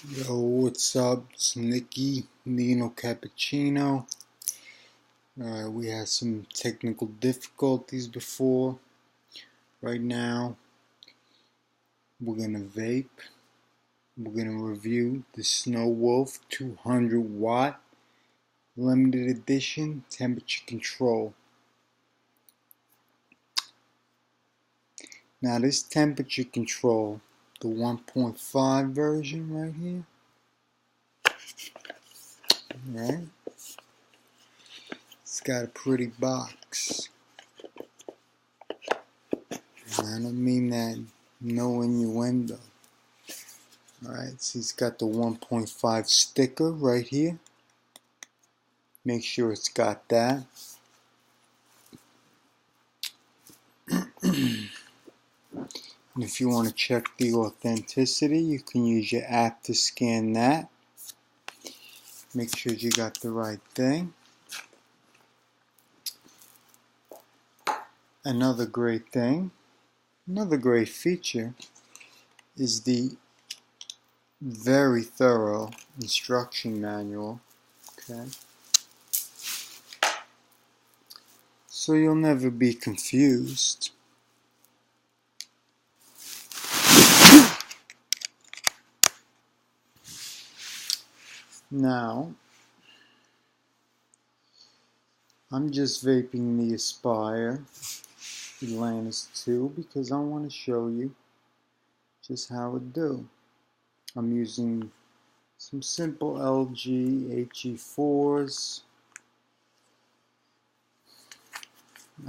Yo, what's up? It's Nicky, Nino Cappuccino. We had some technical difficulties before. Right now, we're gonna vape. We're gonna review the Snow Wolf 200 watt limited edition temperature control. Now, this temperature control, the 1.5 version right here, right? It's got a pretty box. And I don't mean that no innuendo. Alright, so he's got the 1.5 sticker right here. Make sure it's got that. And if you want to check the authenticity, you can use your app to scan that. Make sure you got the right thing. Another great thing, another great feature is the very thorough instruction manual. Okay. So you'll never be confused. Now, I'm just vaping the Aspire Atlantis 2 because I want to show you just how it do. I'm using some simple LG HE4s.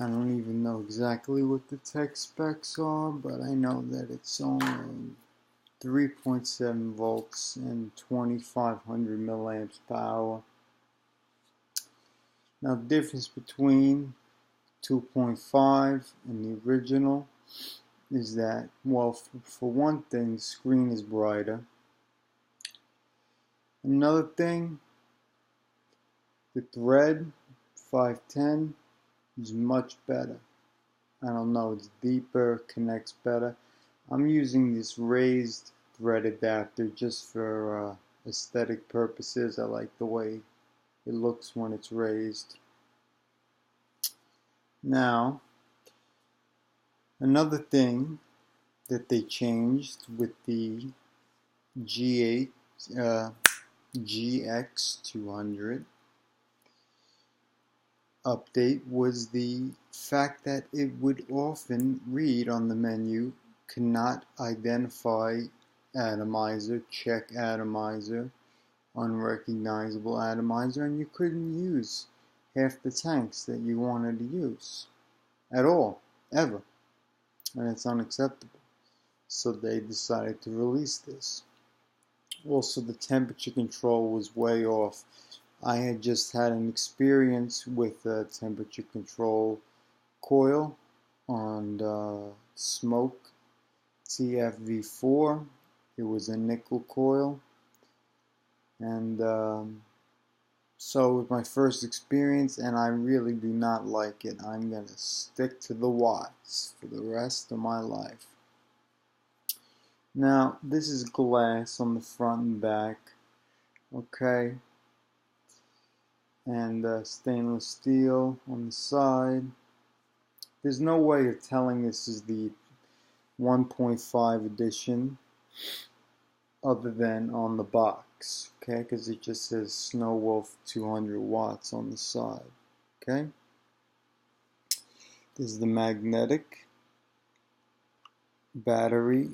I don't even know exactly what the tech specs are, but I know that it's only 3.7 volts and 2500 milliamps per hour. Now the difference between 2.5 and the original is that, well, for one thing, the screen is brighter. Another thing, the thread 510 is much better. I don't know, it's deeper, connects better. I'm using this raised thread adapter just for aesthetic purposes. I like the way it looks when it's raised. Now, another thing that they changed with the G8 GX200 update was the fact that it would often read on the menu, cannot identify atomizer, check atomizer, unrecognizable atomizer, and you couldn't use half the tanks that you wanted to use at all, ever, and it's unacceptable. So they decided to release this. Also, the temperature control was way off. I had just had an experience with a temperature control coil on Smoke TFV4. It was a nickel coil, and so it was my first experience, and I really do not like it. I'm going to stick to the watts for the rest of my life. Now, this is glass on the front and back, okay, and stainless steel on the side. There's no way of telling this is the 1.5 edition other than on the box, okay, because it just says Snow Wolf 200 watts on the side, okay. This is the magnetic battery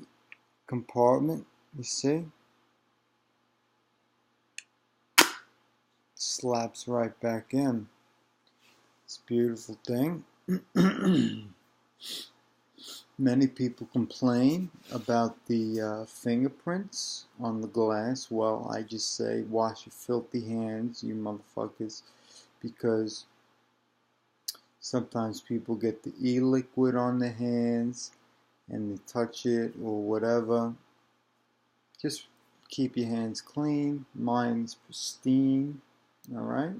compartment, you see, slaps right back in. It's a beautiful thing. Many people complain about the fingerprints on the glass. Well, I just say wash your filthy hands, you motherfuckers, because sometimes people get the e-liquid on their hands and they touch it or whatever. Just keep your hands clean. Mine's pristine. Alright?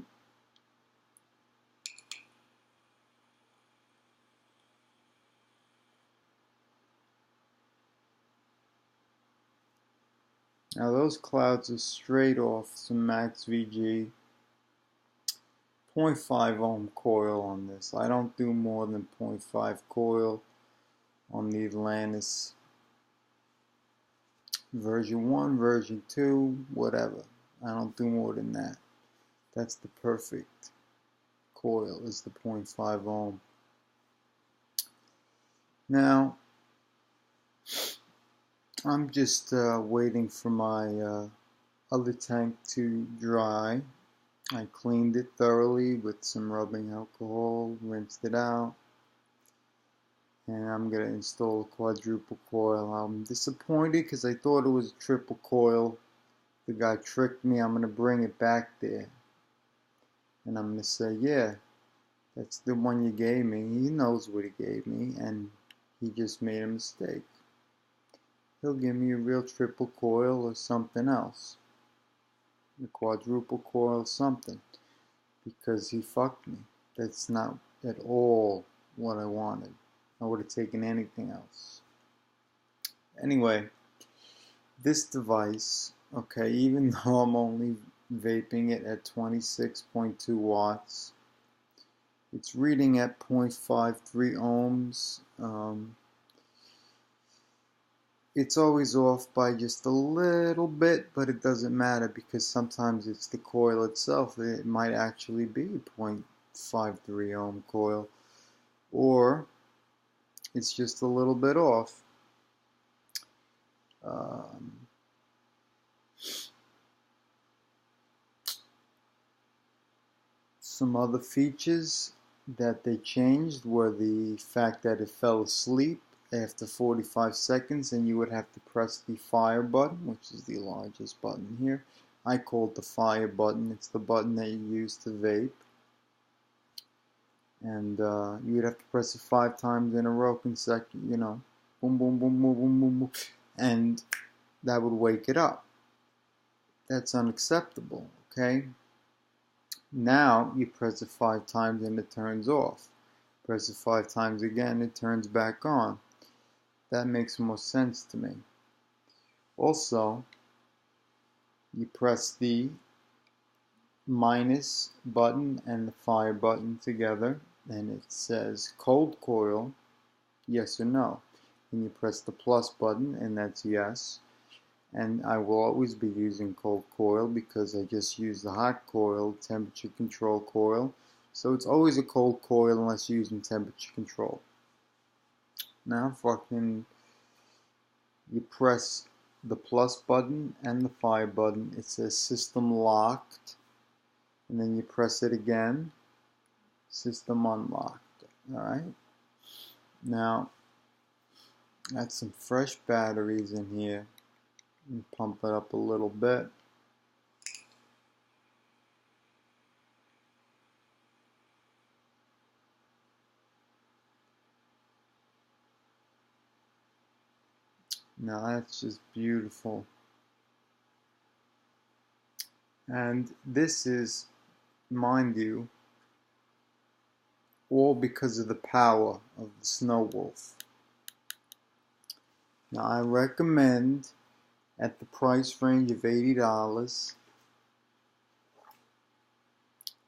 Now those clouds are straight off some Max VG 0.5 ohm coil on this. I don't do more than 0.5 coil on the Atlantis version 1, version 2, whatever. I don't do more than that. That's the perfect coil, is the 0.5 ohm. Now, I'm just waiting for my other tank to dry. I cleaned it thoroughly with some rubbing alcohol, rinsed it out, and I'm going to install a quadruple coil. I'm disappointed because I thought it was a triple coil. The guy tricked me. I'm going to bring it back there, and I'm going to say, yeah, that's the one you gave me. He knows what he gave me, and he just made a mistake. He'll give me a real triple coil or something else. A quadruple coil something. Because he fucked me. That's not at all what I wanted. I would have taken anything else. Anyway, this device, okay, even though I'm only vaping it at 26.2 watts, it's reading at 0.53 ohms. It's always off by just a little bit, but it doesn't matter because sometimes it's the coil itself. It might actually be a 0.53 ohm coil, or it's just a little bit off. Some other features that they changed were the fact that it fell asleep after 45 seconds and you would have to press the fire button, which is the largest button here. I call it the fire button. It's the button that you use to vape. And you would have to press it 5 times in a row consecutive, you know, boom, boom, boom, boom, boom, boom, boom, and that would wake it up. That's unacceptable, okay? Now you press it 5 times and it turns off. Press it 5 times again, it turns back on. That makes more sense to me. Also, you press the minus button and the fire button together, and it says cold coil, yes or no. And you press the plus button, and that's yes. And I will always be using cold coil because I just use the hot coil, temperature control coil. So it's always a cold coil unless you're using temperature control. Now fucking you press the plus button and the fire button. It says system locked. And then you press it again. System unlocked. Alright. Now, got some fresh batteries in here. And pump it up a little bit. Now that's just beautiful. And this is, mind you, all because of the power of the Snow Wolf. Now I recommend at the price range of $80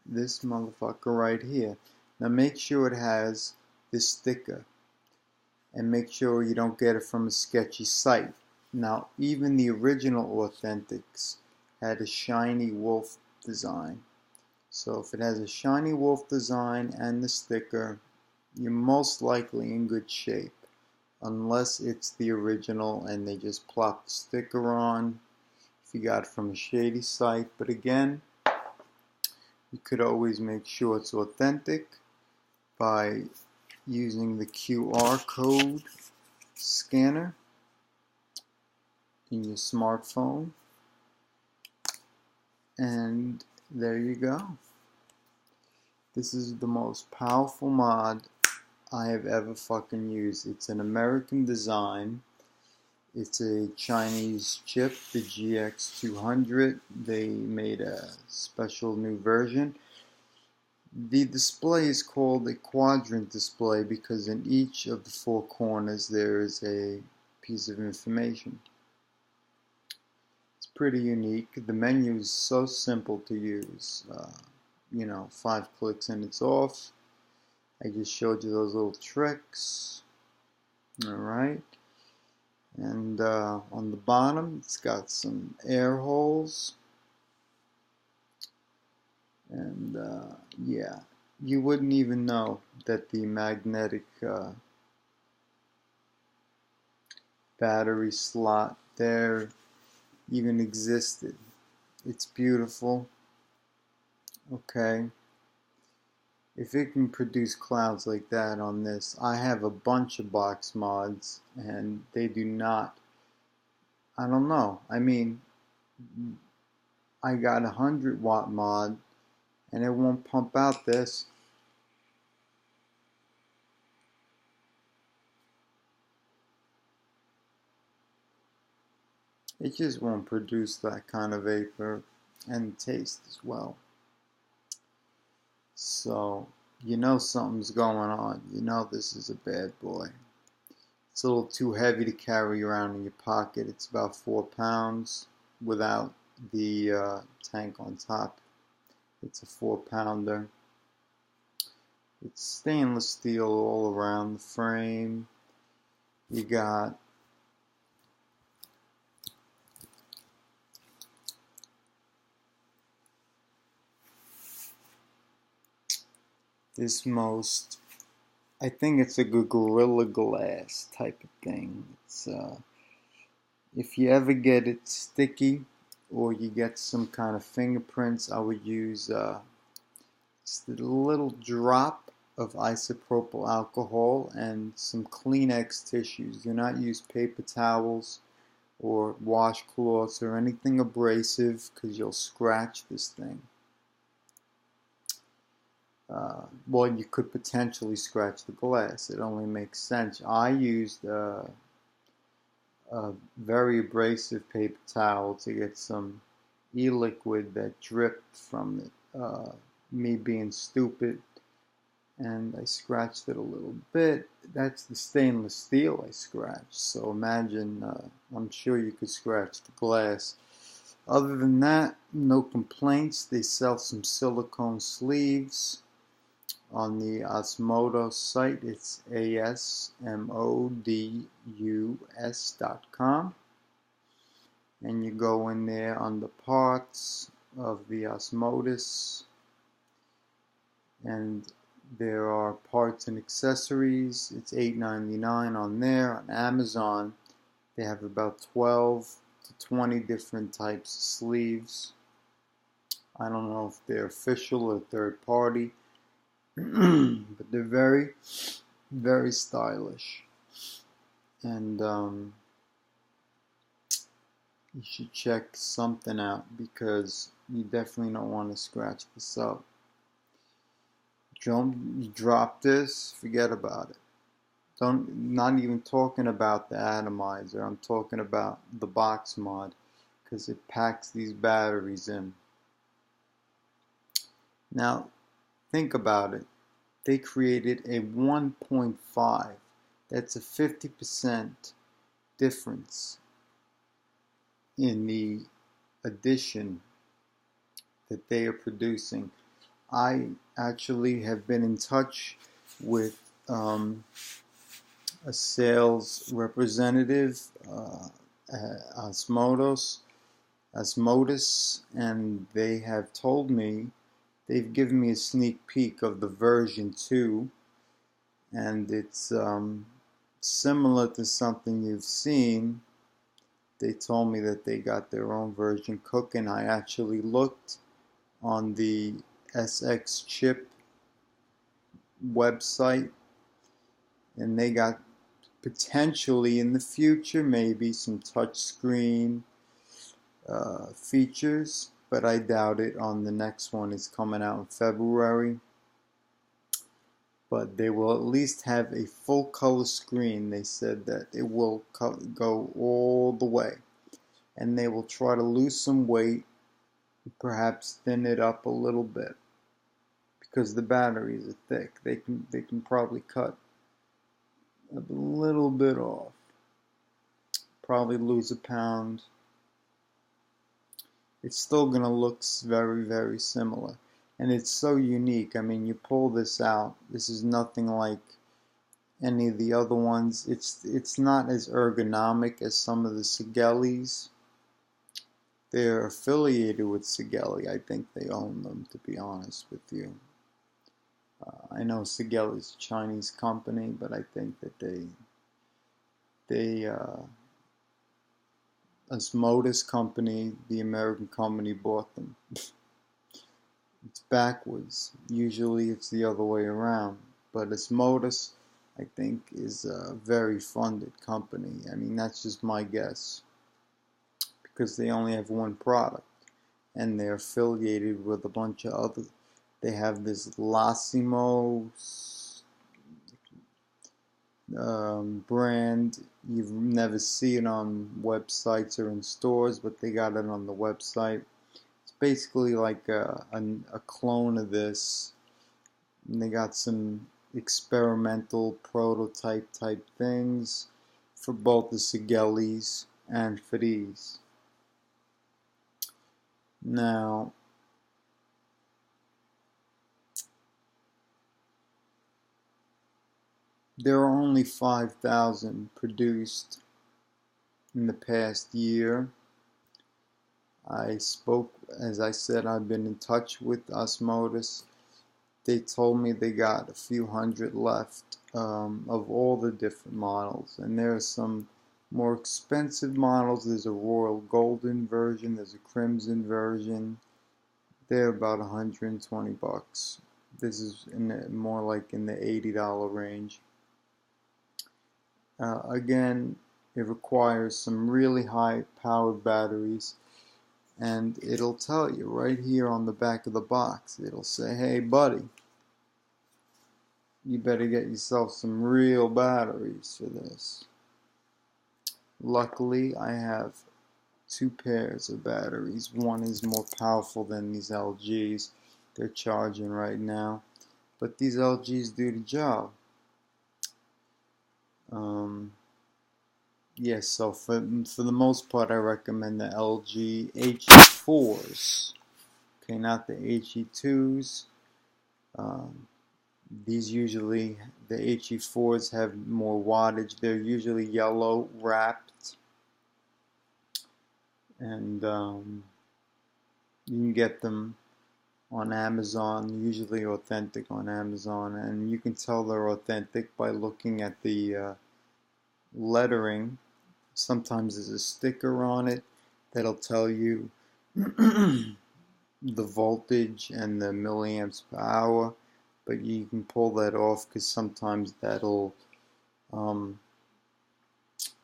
this motherfucker right here. Now make sure it has this sticker, and make sure you don't get it from a sketchy site. Now even the original Authentics had a shiny wolf design. So if it has a shiny wolf design and the sticker, you're most likely in good shape. Unless it's the original and they just plop the sticker on if you got it from a shady site. But again, you could always make sure it's authentic by using the QR code scanner in your smartphone. And there you go. This is the most powerful mod I have ever fucking used. It's an American design. It's a Chinese chip, the GX200. They made a special new version. The display is called a quadrant display because in each of the 4 corners there is a piece of information. It's pretty unique. The menu is so simple to use. 5 clicks and it's off. I just showed you those little tricks. Alright. And on the bottom, it's got some air holes. And yeah, you wouldn't even know that the magnetic battery slot there even existed. It's beautiful. Okay. If it can produce clouds like that on this, I have a bunch of box mods and they do not. I don't know. I mean, I got a 100-watt mod and it won't pump out this. It just won't produce that kind of vapor and taste as well. So, you know something's going on. You know this is a bad boy. It's a little too heavy to carry around in your pocket. It's about 4 pounds without the tank on top. It's a 4-pounder. It's stainless steel all around the frame. You got this I think it's a Gorilla Glass type of thing. It's if you ever get it sticky or you get some kind of fingerprints, I would use just a little drop of isopropyl alcohol and some Kleenex tissues. Do not use paper towels or washcloths or anything abrasive because you'll scratch this thing. Well, you could potentially scratch the glass. It only makes sense. I used a very abrasive paper towel to get some e-liquid that dripped from it. Me being stupid, and I scratched it a little bit. That's the stainless steel I scratched. So imagine, I'm sure you could scratch the glass. Other than that, no complaints. They sell some silicone sleeves on the Osmodos site. It's ASMODUS.com, and you go in there on the parts of the Osmodos, and there are parts and accessories. It's $8.99 on there. On Amazon, they have about 12 to 20 different types of sleeves. I don't know if they're official or third party, but they're very, very stylish. And you should check something out because you definitely don't want to scratch this up. You drop this, forget about it. Not even talking about the atomizer. I'm talking about the box mod because it packs these batteries in. Now, think about it. They created a 1.5. That's a 50% difference in the addition that they are producing. I actually have been in touch with a sales representative, Osmodos, and they have told me, they've given me a sneak peek of the version 2, and it's similar to something you've seen. They told me that they got their own version cooking. I actually looked on the SX Chip website, and they got potentially in the future maybe some touchscreen features, but I doubt it. On the next one, is coming out in February, but they will at least have a full color screen. They said that it will go all the way, and they will try to lose some weight, perhaps thin it up a little bit, because the batteries are thick. They can probably cut a little bit off, probably lose a pound it's still going to look very, very similar. And it's so unique. I mean, you pull this out, this is nothing like any of the other ones. It's not as ergonomic as some of the Sigelis. They're affiliated with Sigeli. I think they own them, to be honest with you. I know Sigeli is a Chinese company, but I think that they Osmotis company, the American company, bought them. It's backwards. Usually it's the other way around. But Osmotis, I think, is a very funded company. I mean, that's just my guess. Because they only have one product. And they're affiliated with a bunch of other. They have this Lassimo brand. You've never see it on websites or in stores, but they got it on the website. It's basically like a clone of this. And they got some experimental prototype type things for both the Sigelis and for these. Now, there are only 5,000 produced in the past year. I spoke, as I said, I've been in touch with Osmotis. They told me they got a few hundred left of all the different models. And there are some more expensive models. There's a royal golden version, there's a crimson version. They're about 120 bucks. This is more like in the $80 range. Again, it requires some really high powered batteries, and it'll tell you right here on the back of the box. It'll say, hey buddy, you better get yourself some real batteries for this. Luckily, I have two pairs of batteries. One is more powerful than these LGs. They're charging right now, but these LGs do the job. Yes, so for the most part, I recommend the LG HE4s. Okay, not the HE2s. These usually, the HE4s have more wattage. They're usually yellow wrapped. And you can get them on Amazon, usually authentic on Amazon. And you can tell they're authentic by looking at the lettering. Sometimes there's a sticker on it that'll tell you the voltage and the milliamps per hour, but you can pull that off because sometimes that'll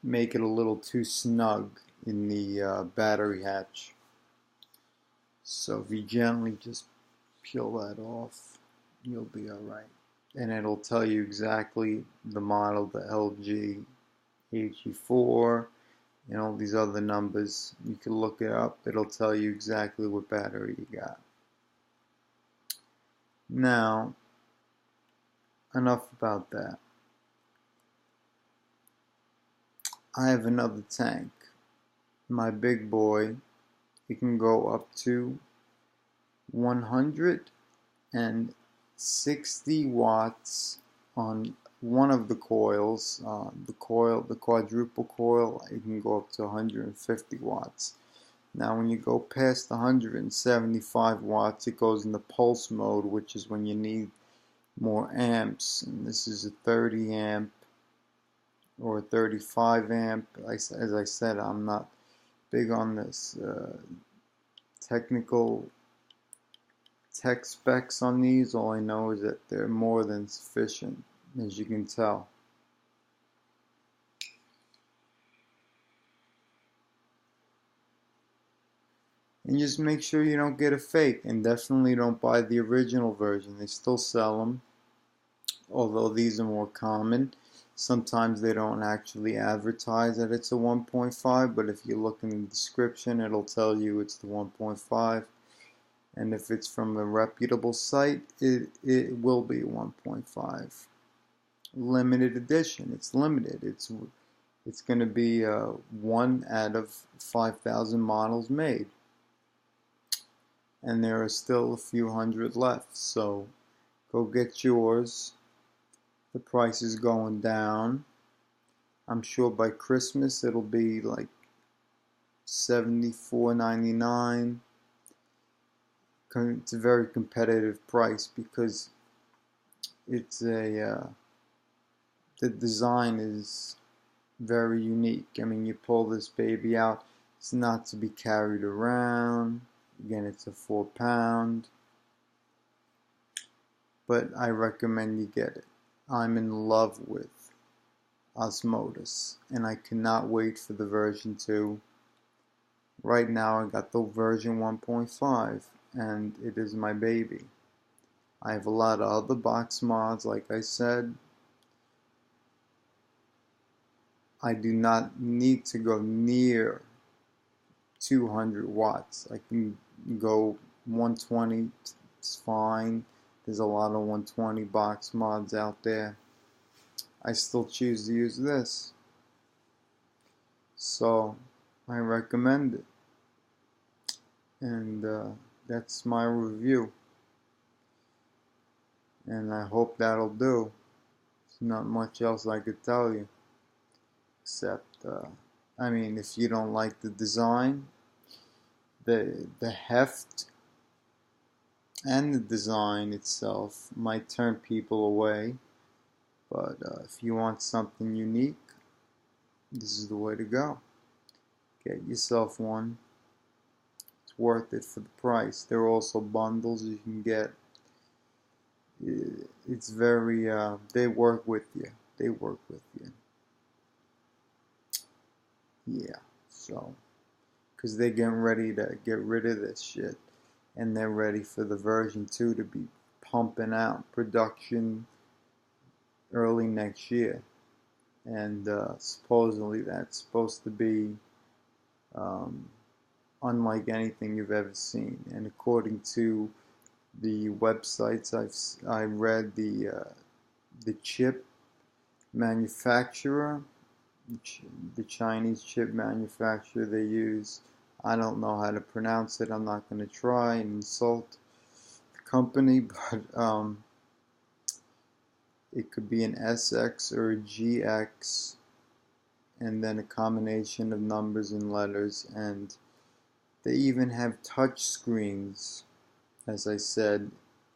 make it a little too snug in the battery hatch. So if you gently just peel that off, you'll be alright. And it'll tell you exactly the model, the LG HE4, and all these other numbers. You can look it up. It'll tell you exactly what battery you got. Now, enough about that. I have another tank. My big boy, it can go up to 160 watts on one of the coils. The quadruple coil, it can go up to 150 watts. Now when you go past 175 watts, it goes into pulse mode, which is when you need more amps. And this is a 30 amp or a 35 amp. As I said, I'm not big on this technical tech specs on these. All I know is that they're more than sufficient, as you can tell. And just make sure you don't get a fake, and definitely don't buy the original version. They still sell them, although these are more common. Sometimes they don't actually advertise that it's a 1.5, but if you look in the description, it'll tell you it's the 1.5. And if it's from a reputable site, it will be 1.5. Limited edition. It's limited. It's going to be 1 out of 5,000 models made. and there are still a few hundred left, so go get yours. The price is going down. I'm sure by Christmas it'll be like $74.99. It's a very competitive price because it's the design is very unique. I mean, you pull this baby out, it's not to be carried around. Again, it's a 4 pound, but I recommend you get it. I'm in love with Osmotis, and I cannot wait for the version 2. Right now I got the version 1.5, and it is my baby. I have a lot of other box mods, like I said. I do not need to go near 200 watts. I can go 120, it's fine. There's a lot of 120 box mods out there. I still choose to use this. So I recommend it. And that's my review. And I hope that'll do. There's not much else I could tell you. Except, I mean, if you don't like the design, the heft and the design itself might turn people away, but if you want something unique, this is the way to go. Get yourself one. It's worth it for the price. There are also bundles you can get. It's very, they work with you. They work with you. Yeah, so, because they're getting ready to get rid of this shit. And they're ready for the version 2 to be pumping out production early next year. And supposedly that's supposed to be unlike anything you've ever seen. And according to the websites I read, the chip manufacturer, the Chinese chip manufacturer they use, I don't know how to pronounce it. I'm not going to try and insult the company, but it could be an SX or a GX, and then a combination of numbers and letters, and they even have touch screens. As I said,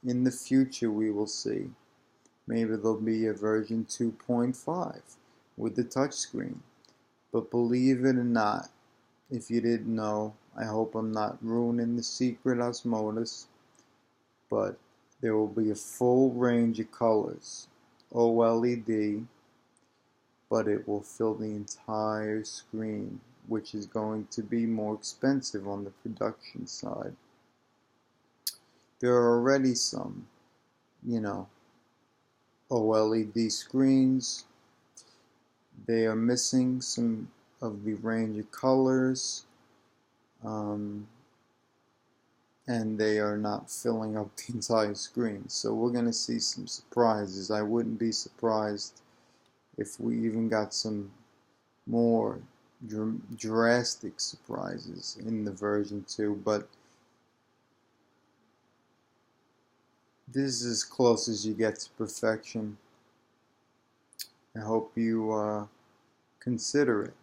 in the future we will see. Maybe there'll be a version 2.5 with the touchscreen. But believe it or not, if you didn't know, I hope I'm not ruining the secret, Osmotis, but there will be a full range of colors, OLED, but it will fill the entire screen, which is going to be more expensive on the production side. There are already some, OLED screens. They are missing some of the range of colors, and they are not filling up the entire screen. So we're going to see some surprises. I wouldn't be surprised if we even got some more drastic surprises in the version 2, but this is as close as you get to perfection. I hope you consider it.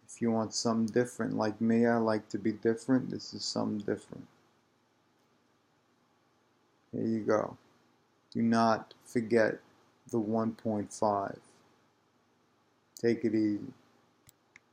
If you want something different, like me, I like to be different. This is something different. Here you go. Do not forget the 1.5. Take it easy.